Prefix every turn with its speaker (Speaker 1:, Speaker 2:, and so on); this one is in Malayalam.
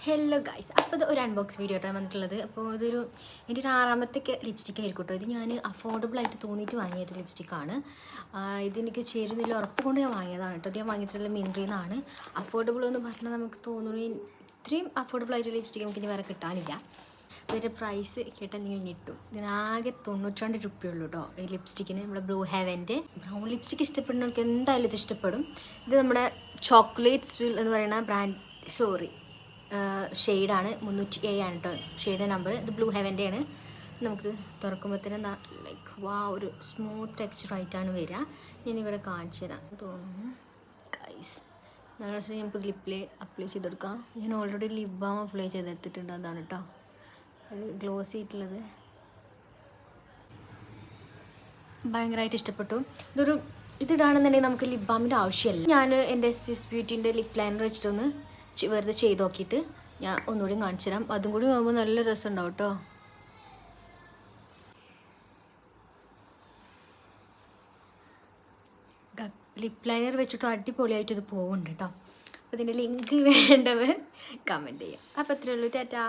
Speaker 1: ഹലോ ഗൈസ്, അപ്പോൾ ഇത് ഒരു അൺബോക്സ് വീഡിയോ ആയിട്ടാണ് വന്നിട്ടുള്ളത്. അപ്പോൾ ഇതൊരു എൻ്റെ ഒരു ആറാമത്തെ ലിപ്സ്റ്റിക് ആയിരിക്കും കേട്ടോ. ഇത് ഞാൻ അഫോർഡബിൾ ആയിട്ട് തോന്നിയിട്ട് വാങ്ങിയൊരു ലിപ്സ്റ്റിക്കാണ്. ഇതെനിക്ക് ചേരുന്നില്ല ഉറപ്പ് കൊണ്ട് ഞാൻ വാങ്ങിയതാണ് കേട്ടോ. ഇത് ഞാൻ വാങ്ങിയിട്ടുള്ള മിന്ത്രയിൽ നിന്നാണ്. അഫോർഡബിൾ എന്ന് പറഞ്ഞാൽ നമുക്ക് തോന്നുന്നു ഇത്രയും അഫോർഡബിൾ ആയിട്ട് ലിപ്സ്റ്റിക് നമുക്ക് ഇനി വേറെ കിട്ടാനില്ല. ഇതിൻ്റെ പ്രൈസ് കേട്ടാൽ നിങ്ങൾ ഞെട്ടും. ഇതിനാകെ 92 രൂപയുള്ളൂ കേട്ടോ ഈ ലിപ്സ്റ്റിക്കിന്. നമ്മുടെ ബ്ലൂ ഹെവൻ്റെ ബ്രൗൺ ലിപ്സ്റ്റിക്ക് ഇഷ്ടപ്പെടുന്നവർക്ക് എന്തായാലും ഇത് ഇഷ്ടപ്പെടും. ഇത് നമ്മുടെ ചോക്ലേറ്റ്സ് വിൽ എന്ന് പറയുന്ന ഷെയ്ഡാണ് 307 ആണ് കേട്ടോ ഷെയ്ഡ് നമ്പർ. ഇത് ബ്ലൂ ഹെവൻ്റെ ആണ്. നമുക്ക് തുറക്കുമ്പോഴത്തേനും ലൈക്ക് ഒരു സ്മൂത്ത് ടെക്സ്ചറായിട്ടാണ് വരിക. ഞാനിവിടെ കാണിച്ചു തരാം തോന്നുന്നു ഗൈസ്. നല്ല രസം. നമുക്ക് ലിപ്പിൽ അപ്ലൈ ചെയ്തെടുക്കാം. ഞാൻ ഓൾറെഡി ലിപ് ബാം അപ്ലൈ ചെയ്തെടുത്തിട്ടുണ്ട്. അതാണ് കേട്ടോ ഒരു ഗ്ലോസി ആയിട്ടുള്ളത്. ഭയങ്കരമായിട്ട് ഇഷ്ടപ്പെട്ടു. ഇതിടാണെന്നുണ്ടെങ്കിൽ നമുക്ക് ലിപ് ബാമിൻ്റെ ആവശ്യമില്ല. ഞാൻ എൻ്റെ സ്വിസ് ബ്യൂട്ടീൻ്റെ ലിപ് ലൈനർ വെച്ചിട്ടൊന്ന് വെറുതെ ചെയ്ത് നോക്കിയിട്ട് ഞാൻ ഒന്നുകൂടി കാണിച്ചു തരാം. അതും കൂടി ആകുമ്പോൾ നല്ല രസം ഉണ്ടാവും കേട്ടോ. ലിപ് ലൈനർ വെച്ചിട്ട് അടിപൊളിയായിട്ട് ഇത് പോകുന്നുണ്ട് കേട്ടോ. അപ്പോൾ ഇതിൻ്റെ ലിങ്ക് വേണ്ടവർ കമൻറ്റ് ചെയ്യാം. അപ്പോൾ അത്രയേ ഉള്ളൂ. ടാറ്റാ.